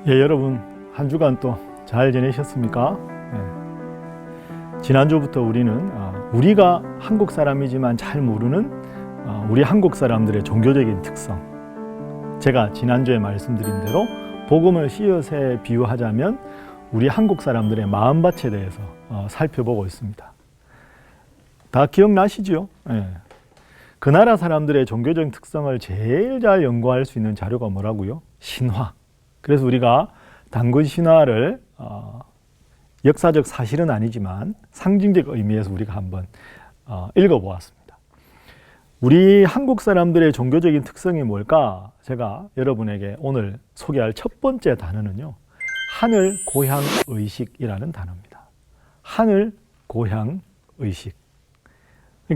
예, 여러분 한 주간 또 잘 지내셨습니까? 예. 지난주부터 우리는 우리가 한국 사람이지만 잘 모르는 우리 한국 사람들의 종교적인 특성, 제가 지난주에 말씀드린 대로 복음을 씨앗에 비유하자면 우리 한국 사람들의 마음밭에 대해서 살펴보고 있습니다. 다 기억나시죠? 예. 그 나라 사람들의 종교적인 특성을 제일 잘 연구할 수 있는 자료가 뭐라고요? 신화. 그래서 우리가 단군 신화를 역사적 사실은 아니지만 상징적 의미에서 우리가 한번 읽어보았습니다. 우리 한국 사람들의 종교적인 특성이 뭘까? 제가 여러분에게 오늘 소개할 첫 번째 단어는요, 하늘 고향 의식이라는 단어입니다. 하늘 고향 의식.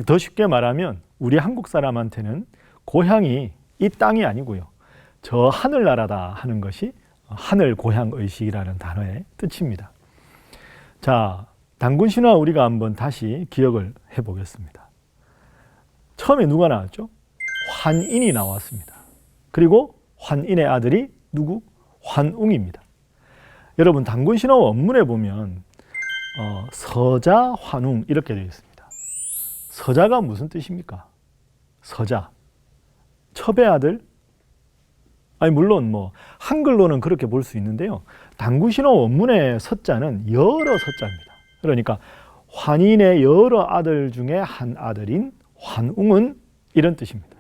더 쉽게 말하면 우리 한국 사람한테는 고향이 이 땅이 아니고요, 저 하늘나라다 하는 것이 하늘 고향 의식이라는 단어의 뜻입니다. 자, 단군 신화 우리가 한번 다시 기억을 해보겠습니다. 처음에 누가 나왔죠? 환인이 나왔습니다. 그리고 환인의 아들이 누구? 환웅입니다. 여러분 단군 신화 원문에 보면 서자 환웅 이렇게 되어 있습니다. 서자가 무슨 뜻입니까? 서자, 첩의 아들? 아니 물론 뭐 한글로는 그렇게 볼 수 있는데요, 단군 신화 원문의 서자는 여러 서자입니다. 그러니까 환인의 여러 아들 중에 한 아들인 환웅은 이런 뜻입니다.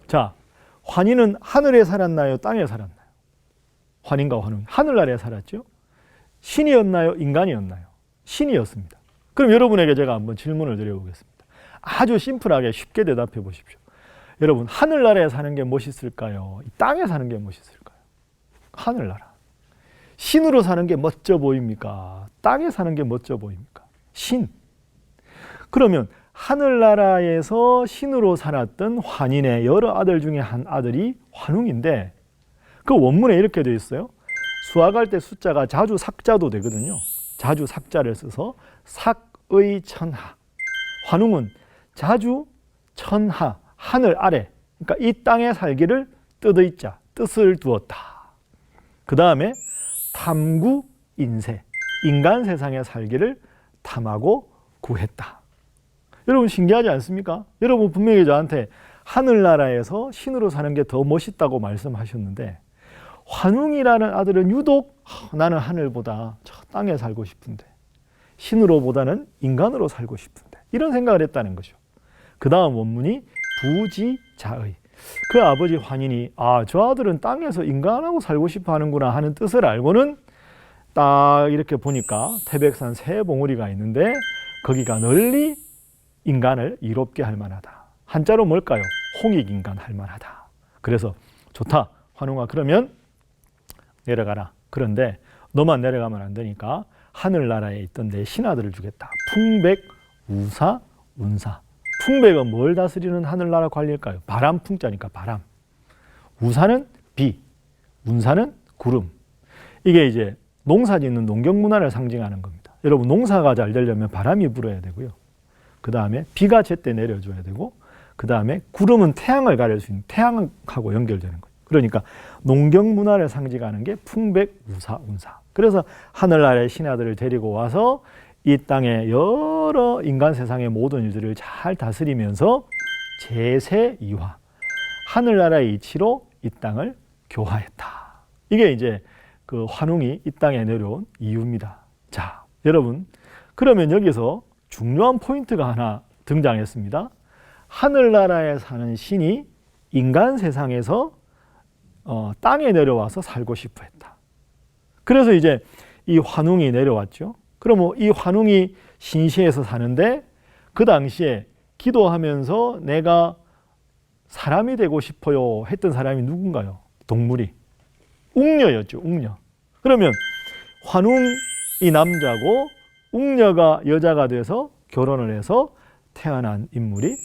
자, 환인은 하늘에 살았나요? 땅에 살았나요? 환인과 환웅, 하늘나라에 살았죠? 신이었나요? 인간이었나요? 신이었습니다. 그럼 여러분에게 제가 한번 질문을 드려보겠습니다. 아주 심플하게 쉽게 대답해 보십시오. 여러분, 하늘나라에 사는 게 멋있을까요? 땅에 사는 게 멋있을까요? 하늘나라. 신으로 사는 게 멋져 보입니까? 땅에 사는 게 멋져 보입니까? 신. 그러면 하늘나라에서 신으로 살았던 환인의 여러 아들 중에 한 아들이 환웅인데, 그 원문에 이렇게 되어 있어요. 수학할 때 숫자가 자주 삭자도 되거든요. 자주 삭자를 써서 삭의 천하. 환웅은 자주 천하, 하늘 아래, 그러니까 이 땅에 살기를 뜻의자, 뜻을 두었다. 그 다음에 탐구 인세, 인간 세상에 살기를 탐하고 구했다. 여러분 신기하지 않습니까? 여러분 분명히 저한테 하늘나라에서 신으로 사는 게 더 멋있다고 말씀하셨는데, 환웅이라는 아들은 유독 나는 하늘보다 저 땅에 살고 싶은데, 신으로보다는 인간으로 살고 싶은데, 이런 생각을 했다는 거죠. 그 다음 원문이 부지자의, 그 아버지 환인이 저 아들은 땅에서 인간하고 살고 싶어 하는구나 하는 뜻을 알고는 딱 이렇게 보니까 태백산 새 봉우리가 있는데 거기가 널리 인간을 이롭게 할 만하다. 한자로 뭘까요? 홍익인간 할 만하다. 그래서 좋다 환웅아, 그러면 내려가라. 그런데 너만 내려가면 안 되니까 하늘나라에 있던 내 신하들을 주겠다. 풍백, 우사, 운사. 풍백은 뭘 다스리는 하늘나라 관리일까요? 바람 풍자니까 바람. 우사는 비, 운사는 구름. 이게 이제 농사 짓는 농경 문화를 상징하는 겁니다. 여러분 농사가 잘 되려면 바람이 불어야 되고요. 그 다음에 비가 제때 내려줘야 되고, 그 다음에 구름은 태양을 가릴 수 있는, 태양하고 연결되는 거예요. 그러니까 농경 문화를 상징하는 게 풍백, 우사, 운사. 그래서 하늘나라의 신하들을 데리고 와서 이 땅의 여러 인간 세상의 모든 일들을 잘 다스리면서 제세이화, 하늘나라의 이치로 이 땅을 교화했다. 이게 이제 그 환웅이 이 땅에 내려온 이유입니다. 자, 여러분, 그러면 여기서 중요한 포인트가 하나 등장했습니다. 하늘나라에 사는 신이 인간 세상에서 땅에 내려와서 살고 싶어 했다. 그래서 이제 이 환웅이 내려왔죠. 그러면 이 환웅이 신시에서 사는데, 그 당시에 기도하면서 내가 사람이 되고 싶어요 했던 사람이 누군가요? 동물이 웅녀였죠. 웅녀. 그러면 환웅이 남자고 웅녀가 여자가 돼서 결혼을 해서 태어난 인물이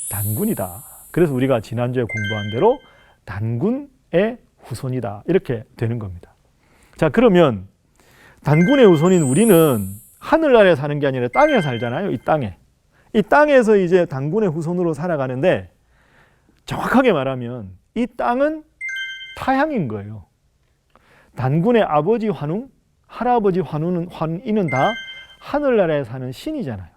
단군이다. 그래서 우리가 지난주에 공부한 대로 단군의 후손이다, 이렇게 되는 겁니다. 자, 그러면 단군의 후손인 우리는 하늘나라에 사는 게 아니라 땅에 살잖아요. 이 땅에. 이 땅에서 이제 단군의 후손으로 살아가는데, 정확하게 말하면 이 땅은 타향인 거예요. 단군의 아버지 환웅, 할아버지 환희는 다 하늘나라에 사는 신이잖아요.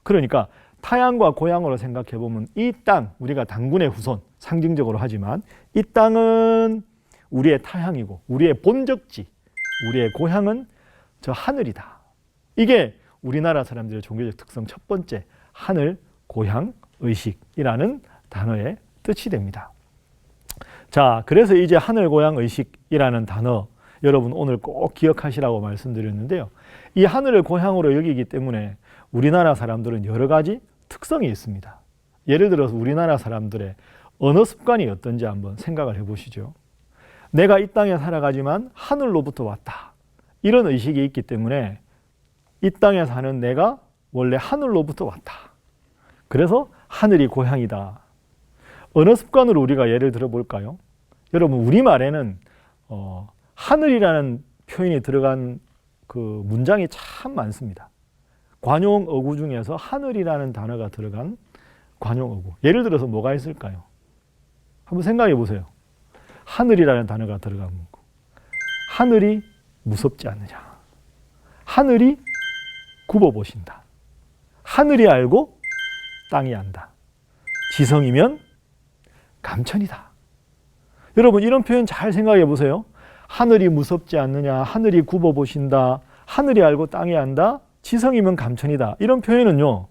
그러니까 타양과 고향으로 생각해 보면 이 땅, 우리가 단군의 후손, 상징적으로 하지만 이 땅은 우리의 타향이고 우리의 본적지, 우리의 고향은 저 하늘이다. 이게 우리나라 사람들의 종교적 특성 첫 번째, 하늘, 고향, 의식이라는 단어의 뜻이 됩니다. 자, 그래서 이제 하늘, 고향, 의식이라는 단어 여러분 오늘 꼭 기억하시라고 말씀드렸는데요. 이 하늘을 고향으로 여기기 때문에 우리나라 사람들은 여러 가지 특성이 있습니다. 예를 들어서 우리나라 사람들의 언어 습관이 어떤지 한번 생각을 해보시죠. 내가 이 땅에 살아가지만 하늘로부터 왔다. 이런 의식이 있기 때문에 이 땅에 사는 내가 원래 하늘로부터 왔다. 그래서 하늘이 고향이다. 언어 습관으로 우리가 예를 들어볼까요? 여러분 우리말에는 하늘이라는 표현이 들어간 그 문장이 참 많습니다. 관용어구 중에서 하늘이라는 단어가 들어간 관용어구. 예를 들어서 뭐가 있을까요? 한번 생각해 보세요. 하늘이라는 단어가 들어간 문구. 하늘이 무섭지 않느냐. 하늘이 굽어보신다. 하늘이 알고 땅이 안다. 지성이면 감천이다. 여러분 이런 표현 잘 생각해 보세요. 하늘이 무섭지 않느냐. 하늘이 굽어보신다. 하늘이 알고 땅이 안다. 지성이면 감천이다. 이런 표현은요.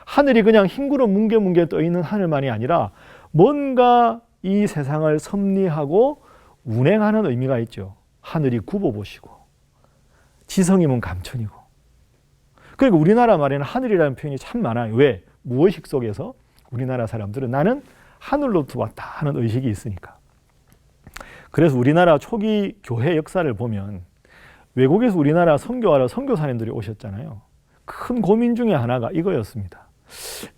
하늘이 그냥 흰구름 뭉게뭉게 떠있는 하늘만이 아니라 뭔가 이 세상을 섭리하고 운행하는 의미가 있죠. 하늘이 굽어보시고 지성이면 감천이고. 그러니까 우리나라 말에는 하늘이라는 표현이 참 많아요. 왜? 무의식 속에서 우리나라 사람들은 나는 하늘로부터 왔다 하는 의식이 있으니까. 그래서 우리나라 초기 교회 역사를 보면 외국에서 우리나라 선교하러 선교사님들이 오셨잖아요. 큰 고민 중에 하나가 이거였습니다.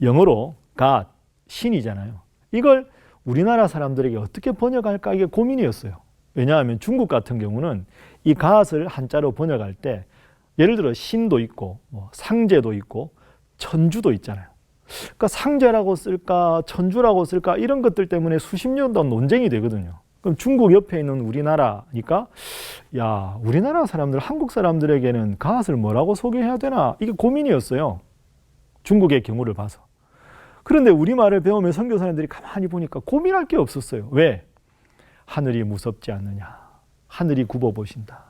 영어로 God, 신이잖아요. 이걸 우리나라 사람들에게 어떻게 번역할까 이게 고민이었어요. 왜냐하면 중국 같은 경우는 이 God을 한자로 번역할 때 예를 들어 신도 있고 상제도 있고 천주도 있잖아요. 그러니까 상제라고 쓸까 천주라고 쓸까 이런 것들 때문에 수십 년 동안 논쟁이 되거든요. 그럼 중국 옆에 있는 우리나라니까 야 우리나라 사람들 한국 사람들에게는 갓을 뭐라고 소개해야 되나 이게 고민이었어요. 중국의 경우를 봐서. 그런데 우리말을 배우면 선교사님들이 가만히 보니까 고민할 게 없었어요. 왜? 하늘이 무섭지 않느냐. 하늘이 굽어보신다.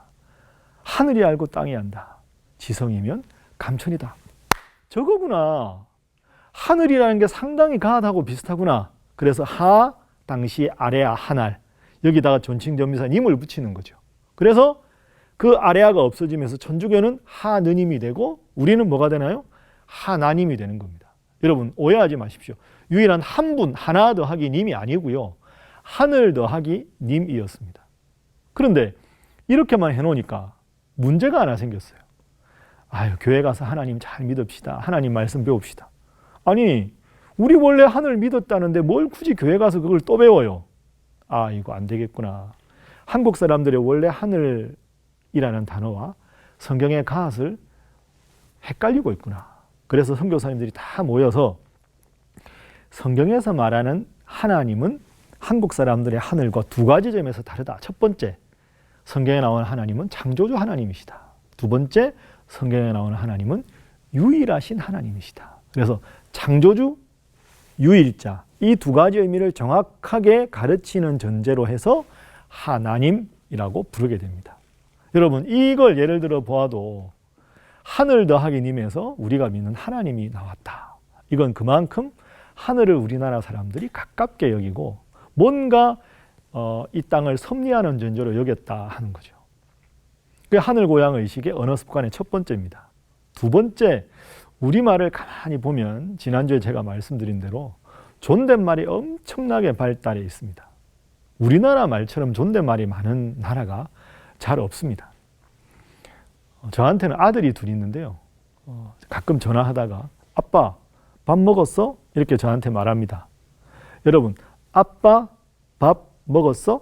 하늘이 알고 땅이 안다. 지성이면 감천이다. 저거구나. 하늘이라는 게 상당히 갓하고 비슷하구나. 그래서 하 당시 아레아 하날 여기다가 존칭전미사 님을 붙이는 거죠. 그래서 그 아레아가 없어지면서 천주교는 하느님이 되고 우리는 뭐가 되나요? 하나님이 되는 겁니다. 여러분 오해하지 마십시오. 유일한 한 분 하나 더하기 님이 아니고요. 하늘 더하기 님이었습니다. 그런데 이렇게만 해놓으니까 문제가 하나 생겼어요. 아유 교회 가서 하나님 잘 믿읍시다. 하나님 말씀 배웁시다. 아니 우리 원래 하늘 믿었다는데 뭘 굳이 교회 가서 그걸 또 배워요? 아 이거 안 되겠구나. 한국 사람들의 원래 하늘이라는 단어와 성경의 갓을 헷갈리고 있구나. 그래서 선교사님들이 다 모여서 성경에서 말하는 하나님은 한국 사람들의 하늘과 두 가지 점에서 다르다. 첫 번째, 성경에 나오는 하나님은 창조주 하나님이시다. 두 번째, 성경에 나오는 하나님은 유일하신 하나님이시다. 그래서 창조주, 유일자 이 두 가지 의미를 정확하게 가르치는 전제로 해서 하나님이라고 부르게 됩니다. 여러분 이걸 예를 들어 보아도 하늘 더하기 님에서 우리가 믿는 하나님이 나왔다. 이건 그만큼 하늘을 우리나라 사람들이 가깝게 여기고 뭔가 이 땅을 섭리하는 존재로 여겼다 하는 거죠. 그게 하늘 고향 의식의 언어 습관의 첫 번째입니다. 두 번째, 우리말을 가만히 보면 지난주에 제가 말씀드린 대로 존댓말이 엄청나게 발달해 있습니다. 우리나라 말처럼 존댓말이 많은 나라가 잘 없습니다. 저한테는 아들이 둘이 있는데요. 가끔 전화하다가 아빠 밥 먹었어? 이렇게 저한테 말합니다. 여러분 아빠 밥 먹었어?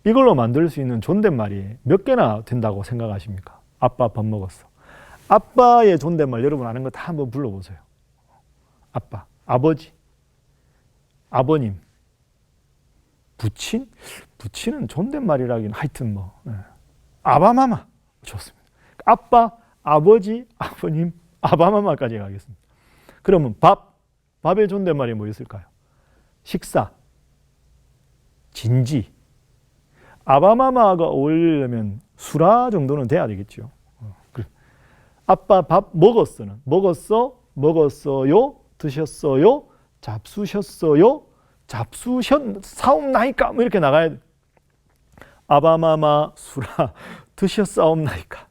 이걸로 만들 수 있는 존댓말이 몇 개나 된다고 생각하십니까? 아빠 밥 먹었어. 아빠의 존댓말 여러분 아는 거 다 한번 불러보세요. 아빠, 아버지, 아버님, 부친? 부친은 존댓말이라긴 하여튼 뭐. 아바마마 좋습니다. 아빠, 아버지, 아버님, 아바마마까지 가겠습니다. 그러면 밥의 존댓말이 뭐 있을까요? 식사, 진지. 아바마마가 어울리려면 수라 정도는 돼야 되겠죠. 아빠 밥 먹었어는 먹었어, 먹었어요, 드셨어요, 잡수셨어요, 사옵나이까 뭐 이렇게 나가야 돼. 아바마마 수라 드셨사옵나이까.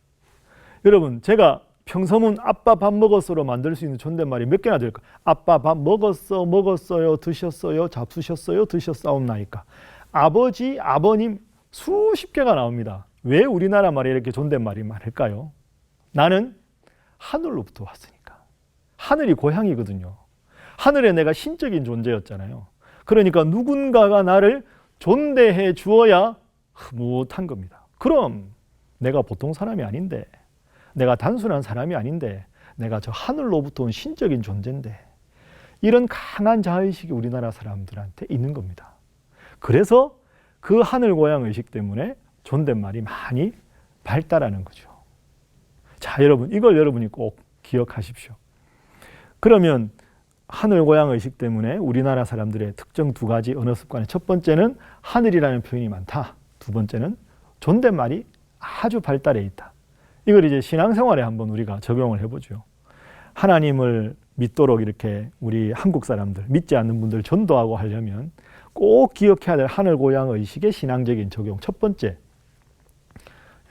여러분 제가 평서문 아빠 밥 먹었어로 만들 수 있는 존댓말이 몇 개나 될까? 아빠 밥 먹었어, 먹었어요, 드셨어요, 잡수셨어요, 드셨사옵나이까. 아버지, 아버님 수십 개가 나옵니다. 왜 우리나라 말에 이렇게 존댓말이 많을까요? 나는 하늘로부터 왔으니까. 하늘이 고향이거든요. 하늘에 내가 신적인 존재였잖아요. 그러니까 누군가가 나를 존대해 주어야 흐뭇한 겁니다. 그럼 내가 보통 사람이 아닌데, 내가 단순한 사람이 아닌데, 내가 저 하늘로부터 온 신적인 존재인데, 이런 강한 자의식이 우리나라 사람들한테 있는 겁니다. 그래서 그 하늘 고향 의식 때문에 존댓말이 많이 발달하는 거죠. 자, 여러분, 이걸 여러분이 꼭 기억하십시오. 그러면 하늘 고향 의식 때문에 우리나라 사람들의 특정 두 가지 언어 습관의 첫 번째는 하늘이라는 표현이 많다. 두 번째는 존댓말이 아주 발달해 있다. 이걸 이제 신앙생활에 한번 우리가 적용을 해보죠. 하나님을 믿도록 이렇게 우리 한국 사람들, 믿지 않는 분들 전도하고 하려면 꼭 기억해야 될 하늘 고향 의식의 신앙적인 적용. 첫 번째,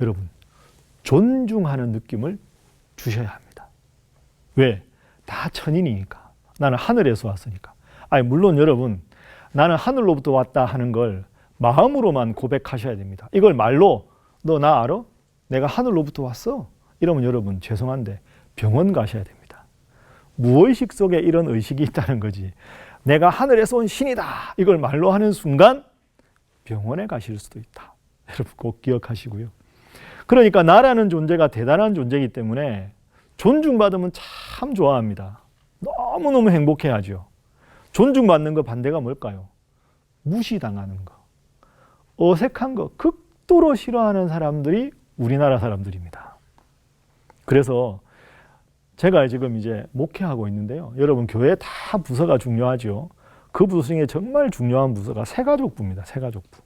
여러분 존중하는 느낌을 주셔야 합니다. 왜? 다 천인이니까. 나는 하늘에서 왔으니까. 아니 물론 여러분 나는 하늘로부터 왔다 하는 걸 마음으로만 고백하셔야 됩니다. 이걸 말로 너 나 알아? 내가 하늘로부터 왔어? 이러면 여러분 죄송한데 병원 가셔야 됩니다. 무의식 속에 이런 의식이 있다는 거지. 내가 하늘에서 온 신이다. 이걸 말로 하는 순간 병원에 가실 수도 있다. 여러분 꼭 기억하시고요. 그러니까 나라는 존재가 대단한 존재이기 때문에 존중받으면 참 좋아합니다. 너무너무 행복해하죠. 존중받는 거 반대가 뭘까요? 무시당하는 거, 어색한 거, 극도로 싫어하는 사람들이 우리나라 사람들입니다. 그래서 제가 지금 이제 목회하고 있는데요. 여러분 교회 다 부서가 중요하죠. 그 부서 중에 정말 중요한 부서가 새가족부입니다. 새가족부.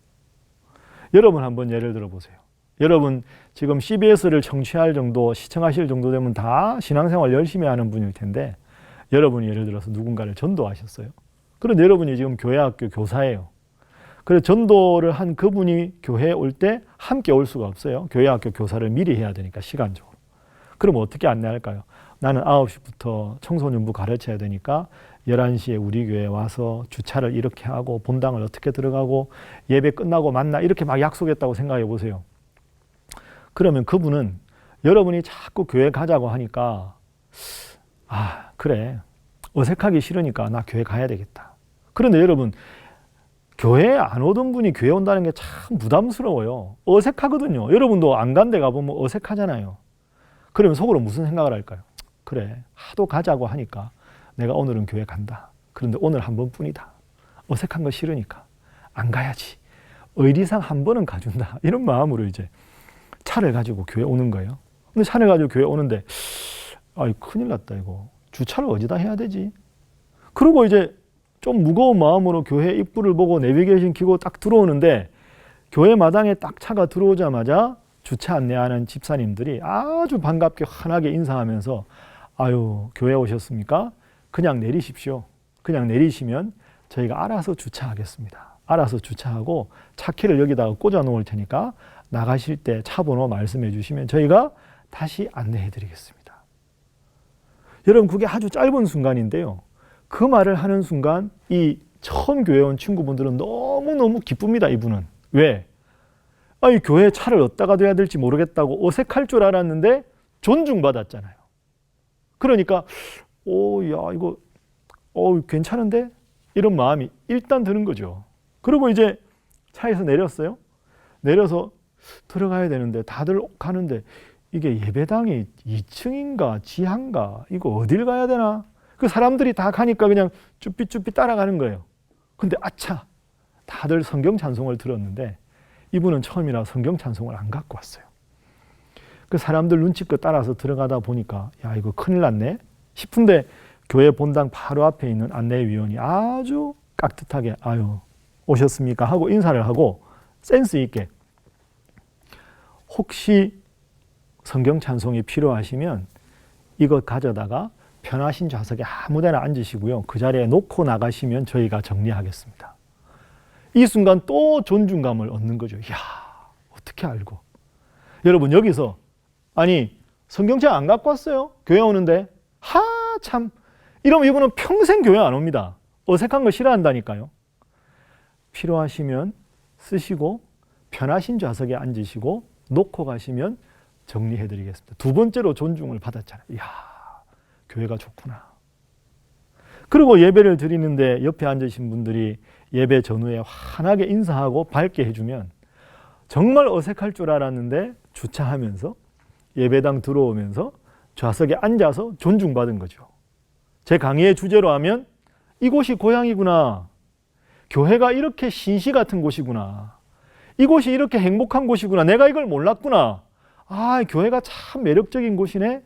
여러분 한번 예를 들어 보세요. 여러분 지금 CBS를 청취할 정도, 시청하실 정도 되면 다 신앙생활 열심히 하는 분일 텐데 여러분이 예를 들어서 누군가를 전도하셨어요. 그런데 여러분이 지금 교회학교 교사예요. 그래서 전도를 한 그분이 교회에 올 때 함께 올 수가 없어요. 교회학교 교사를 미리 해야 되니까 시간적으로. 그럼 어떻게 안내할까요? 나는 9시부터 청소년부 가르쳐야 되니까 11시에 우리 교회에 와서 주차를 이렇게 하고 본당을 어떻게 들어가고 예배 끝나고 만나 이렇게 막 약속했다고 생각해 보세요. 그러면 그분은 여러분이 자꾸 교회 가자고 하니까 아 그래 어색하기 싫으니까 나 교회 가야 되겠다. 그런데 여러분 교회에 안 오던 분이 교회 온다는 게 참 부담스러워요. 어색하거든요. 여러분도 안 간 데 가보면 어색하잖아요. 그러면 속으로 무슨 생각을 할까요? 그래 하도 가자고 하니까 내가 오늘은 교회 간다. 그런데 오늘 한 번뿐이다. 어색한 거 싫으니까 안 가야지. 의리상 한 번은 가준다. 이런 마음으로 이제 차를 가지고 교회 오는 거예요. 근데 차를 가지고 교회 오는데 아이 큰일 났다 이거. 주차를 어디다 해야 되지? 그리고 이제 좀 무거운 마음으로 교회 입구를 보고 내비게이션 켜고 딱 들어오는데 교회 마당에 딱 차가 들어오자마자 주차 안내하는 집사님들이 아주 반갑게 환하게 인사하면서 아유 교회 오셨습니까? 그냥 내리십시오. 그냥 내리시면 저희가 알아서 주차하겠습니다. 알아서 주차하고 차키를 여기다가 꽂아 놓을 테니까 나가실 때 차 번호 말씀해 주시면 저희가 다시 안내해 드리겠습니다. 여러분 그게 아주 짧은 순간인데요. 그 말을 하는 순간 이 처음 교회 온 친구분들은 너무너무 기쁩니다. 이분은. 왜? 아니 교회 차를 어디다가 둬야 될지 모르겠다고 어색할 줄 알았는데 존중받았잖아요. 그러니까 야 이거 괜찮은데? 이런 마음이 일단 드는 거죠. 그리고 이제 차에서 내렸어요. 내려서 들어가야 되는데 다들 가는데 이게 예배당이 2층인가 지하인가 이거 어딜 가야 되나? 그 사람들이 다 가니까 그냥 쭈삐쭈삐 따라가는 거예요. 근데 아차 다들 성경 찬송을 들었는데 이분은 처음이라 성경 찬송을 안 갖고 왔어요. 그 사람들 눈치껏 따라서 들어가다 보니까 야 이거 큰일 났네 싶은데 교회 본당 바로 앞에 있는 안내위원이 아주 깍듯하게 아유 오셨습니까 하고 인사를 하고 센스 있게 혹시 성경 찬송이 필요하시면 이것 가져다가 편하신 좌석에 아무 데나 앉으시고요. 그 자리에 놓고 나가시면 저희가 정리하겠습니다. 이 순간 또 존중감을 얻는 거죠. 이야, 어떻게 알고. 여러분 여기서 아니 성경책 안 갖고 왔어요? 교회 오는데? 참 이러면 이분은 평생 교회 안 옵니다. 어색한 거 싫어한다니까요. 필요하시면 쓰시고 편하신 좌석에 앉으시고 놓고 가시면 정리해드리겠습니다. 두 번째로 존중을 받았잖아요. 이야, 교회가 좋구나. 그리고 예배를 드리는데 옆에 앉으신 분들이 예배 전후에 환하게 인사하고 밝게 해주면 정말 어색할 줄 알았는데 주차하면서 예배당 들어오면서 좌석에 앉아서 존중받은 거죠. 제 강의의 주제로 하면 이곳이 고향이구나. 교회가 이렇게 신시 같은 곳이구나. 이곳이 이렇게 행복한 곳이구나. 내가 이걸 몰랐구나. 아, 교회가 참 매력적인 곳이네.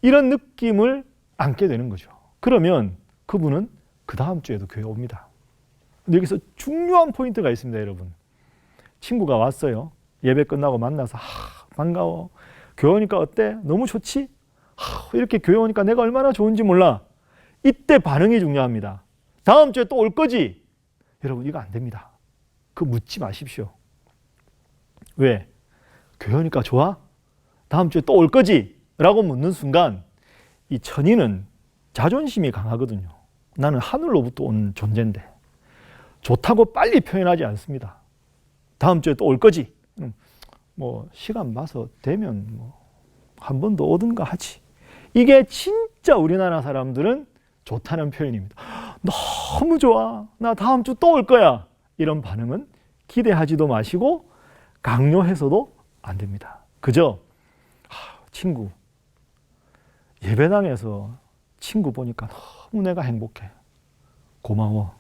이런 느낌을 안게 되는 거죠. 그러면 그분은 그 다음 주에도 교회 옵니다. 근데 여기서 중요한 포인트가 있습니다, 여러분. 친구가 왔어요. 예배 끝나고 만나서 반가워. 교회 오니까 어때? 너무 좋지? 이렇게 교회 오니까 내가 얼마나 좋은지 몰라. 이때 반응이 중요합니다. 다음 주에 또 올 거지? 여러분 이거 안 됩니다. 그거 묻지 마십시오. 왜? 교회 오니까 좋아? 다음 주에 또 올 거지? 라고 묻는 순간 이 천인은 자존심이 강하거든요. 나는 하늘로부터 온 존재인데 좋다고 빨리 표현하지 않습니다. 다음 주에 또 올 거지? 뭐 시간 봐서 되면 뭐 한 번 더 오든가 하지. 이게 진짜 우리나라 사람들은 좋다는 표현입니다. 너무 좋아. 나 다음 주 또 올 거야. 이런 반응은 기대하지도 마시고 강요해서도 안 됩니다. 그저 친구 예배당에서 친구 보니까 너무 내가 행복해. 고마워.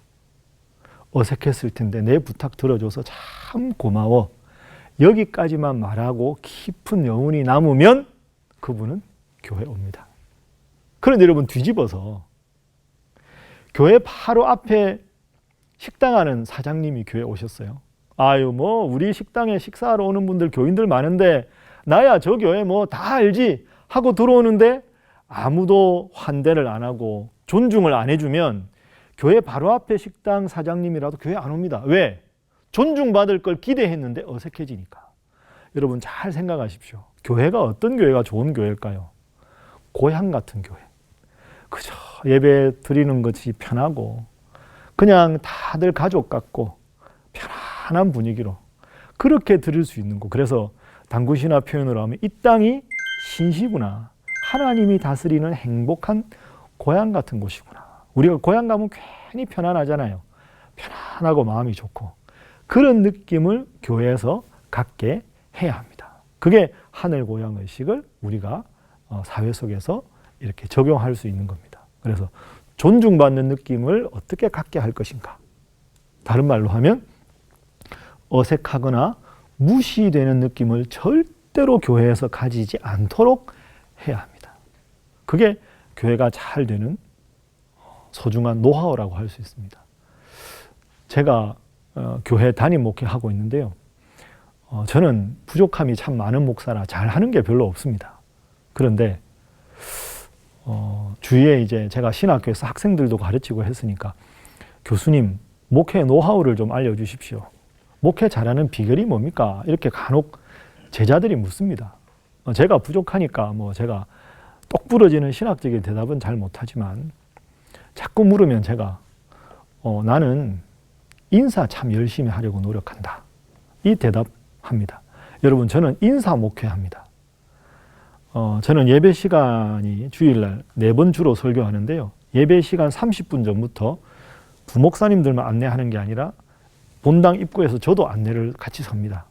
어색했을 텐데 내 부탁 들어줘서 참 고마워. 여기까지만 말하고 깊은 여운이 남으면 그분은 교회 옵니다. 그런데 여러분 뒤집어서 교회 바로 앞에 식당하는 사장님이 교회 오셨어요. 아유 뭐 우리 식당에 식사하러 오는 분들 교인들 많은데 나야 저 교회 뭐 다 알지 하고 들어오는데 아무도 환대를 안 하고 존중을 안 해주면 교회 바로 앞에 식당 사장님이라도 교회 안 옵니다. 왜? 존중받을 걸 기대했는데 어색해지니까. 여러분 잘 생각하십시오. 교회가 어떤 교회가 좋은 교회일까요? 고향 같은 교회. 그저 예배 드리는 것이 편하고 그냥 다들 가족 같고 편안한 분위기로 그렇게 드릴 수 있는 곳. 그래서 당구신화 표현으로 하면 이 땅이 신시구나. 하나님이 다스리는 행복한 고향 같은 곳이구나. 우리가 고향 가면 괜히 편안하잖아요. 편안하고 마음이 좋고 그런 느낌을 교회에서 갖게 해야 합니다. 그게 하늘 고향 의식을 우리가 사회 속에서 이렇게 적용할 수 있는 겁니다. 그래서 존중받는 느낌을 어떻게 갖게 할 것인가. 다른 말로 하면 어색하거나 무시되는 느낌을 절대로 교회에서 가지지 않도록 해야 합니다. 그게 교회가 잘 되는 소중한 노하우라고 할 수 있습니다. 제가 교회 담임 목회하고 있는데요. 저는 부족함이 참 많은 목사라 잘하는 게 별로 없습니다. 그런데 주위에 이제 제가 신학교에서 학생들도 가르치고 했으니까 교수님 목회 노하우를 좀 알려주십시오. 목회 잘하는 비결이 뭡니까? 이렇게 간혹 제자들이 묻습니다. 제가 부족하니까 뭐 제가 똑 부러지는 신학적인 대답은 잘 못하지만 자꾸 물으면 제가 나는 인사 참 열심히 하려고 노력한다. 이 대답합니다. 여러분 저는 인사 목회합니다. 저는 예배 시간이 주일날 4번 주로 설교하는데요. 예배 시간 30분 전부터 부목사님들만 안내하는 게 아니라 본당 입구에서 저도 안내를 같이 섭니다.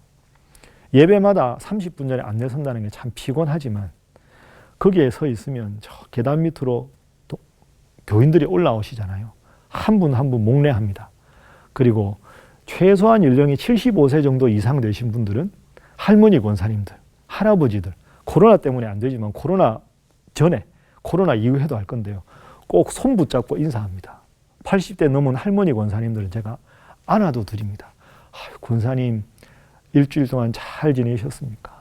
예배마다 30분 전에 안내 선다는 게 참 피곤하지만 거기에 서 있으면 저 계단 밑으로 교인들이 올라오시잖아요. 한 분 한 분 목례합니다. 그리고 최소한 연령이 75세 정도 이상 되신 분들은 할머니 권사님들, 할아버지들, 코로나 때문에 안 되지만 코로나 전에, 코로나 이후에도 할 건데요. 꼭 손 붙잡고 인사합니다. 80대 넘은 할머니 권사님들은 제가 안아도 드립니다. 권사님 일주일 동안 잘 지내셨습니까?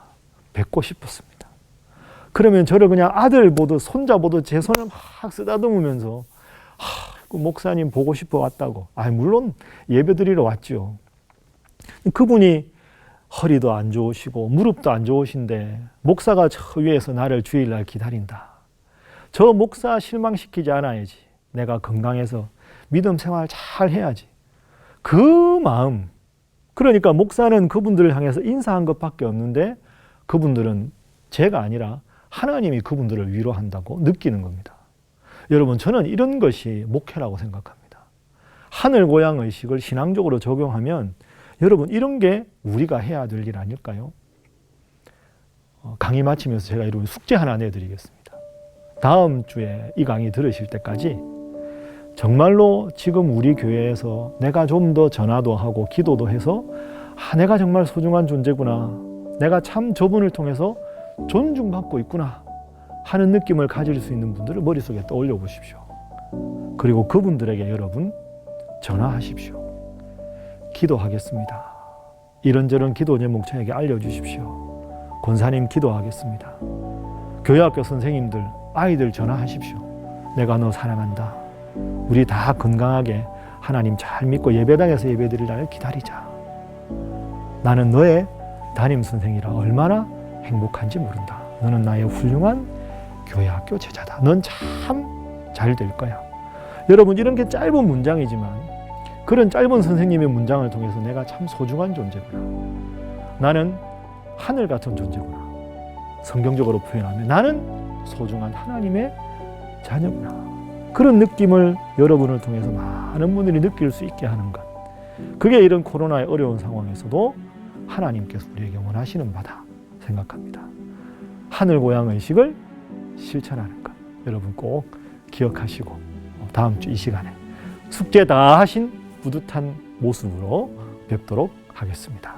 뵙고 싶었습니다. 그러면 저를 그냥 아들 보듯 손자 보듯 제 손을 막 쓰다듬으면서 목사님 보고 싶어 왔다고. 물론 예배드리러 왔죠. 그분이 허리도 안 좋으시고 무릎도 안 좋으신데 목사가 저 위에서 나를 주일날 기다린다. 저 목사 실망시키지 않아야지. 내가 건강해서 믿음 생활 잘 해야지. 그 마음. 그러니까 목사는 그분들을 향해서 인사한 것밖에 없는데 그분들은 제가 아니라 하나님이 그분들을 위로한다고 느끼는 겁니다. 여러분, 저는 이런 것이 목회라고 생각합니다. 하늘 고향 의식을 신앙적으로 적용하면 여러분, 이런 게 우리가 해야 될 일 아닐까요? 강의 마치면서 제가 이런 숙제 하나 내드리겠습니다. 다음 주에 이 강의 들으실 때까지 정말로 지금 우리 교회에서 내가 좀 더 전화도 하고 기도도 해서 내가 정말 소중한 존재구나. 내가 참 저분을 통해서 존중받고 있구나 하는 느낌을 가질 수 있는 분들을 머릿속에 떠올려 보십시오. 그리고 그분들에게 여러분 전화하십시오. 기도하겠습니다. 이런저런 기도 제목 저에게 알려주십시오. 권사님 기도하겠습니다. 교회학교 선생님들, 아이들 전화하십시오. 내가 너 사랑한다. 우리 다 건강하게 하나님 잘 믿고 예배당에서 예배드릴 날을 기다리자. 나는 너의 담임 선생이라 얼마나 행복한지 모른다. 너는 나의 훌륭한 교회학교 제자다. 넌 참 잘 될 거야. 여러분, 이런 게 짧은 문장이지만 그런 짧은 선생님의 문장을 통해서 내가 참 소중한 존재구나. 나는 하늘 같은 존재구나. 성경적으로 표현하면 나는 소중한 하나님의 자녀구나. 그런 느낌을 여러분을 통해서 많은 분들이 느낄 수 있게 하는 것. 그게 이런 코로나의 어려운 상황에서도 하나님께서 우리에게 원하시는 바다 생각합니다. 하늘 고향 의식을 실천하는 것. 여러분 꼭 기억하시고 다음 주 이 시간에 숙제 다 하신 뿌듯한 모습으로 뵙도록 하겠습니다.